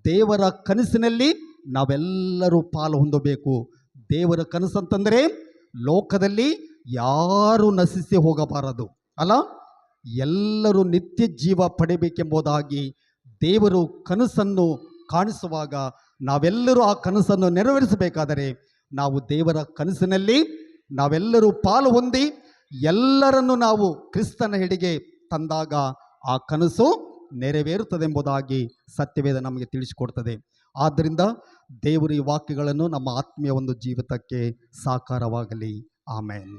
ದೇವರ ಕನಸಿನಲ್ಲಿ ನಾವೆಲ್ಲರೂ ಪಾಲು ಹೊಂದಬೇಕು. ದೇವರ ಕನಸು ಅಂತಂದರೆ ಲೋಕದಲ್ಲಿ ಯಾರು ನಶಿಸಿ ಹೋಗಬಾರದು ಅಲ್ಲ, ಎಲ್ಲರೂ ನಿತ್ಯ ಜೀವ ಪಡೆಯಬೇಕೆಂಬುದಾಗಿ ದೇವರು ಕನಸನ್ನು ಕಾಣಿಸುವಾಗ ನಾವೆಲ್ಲರೂ ಆ ಕನಸನ್ನು ನೆರವೇರಿಸಬೇಕಾದರೆ ನಾವು ದೇವರ ಕನಸಿನಲ್ಲಿ ನಾವೆಲ್ಲರೂ ಪಾಲು ಹೊಂದಿ ಎಲ್ಲರನ್ನು ನಾವು ಕ್ರಿಸ್ತನ ಎಡೆಗೆ ತಂದಾಗ ಆ ಕನಸು ನೆರವೇರುತ್ತದೆಂಬುದಾಗಿ ಸತ್ಯವೇದ ನಮಗೆ ತಿಳಿಸಿಕೊಡ್ತದೆ. ಆದ್ದರಿಂದ ದೇವರು ಈ ವಾಕ್ಯಗಳನ್ನು ನಮ್ಮ ಆತ್ಮೀಯ ಒಂದು ಜೀವಿತಕ್ಕೆ ಸಾಕಾರವಾಗಲಿ. ಆಮೆನ್.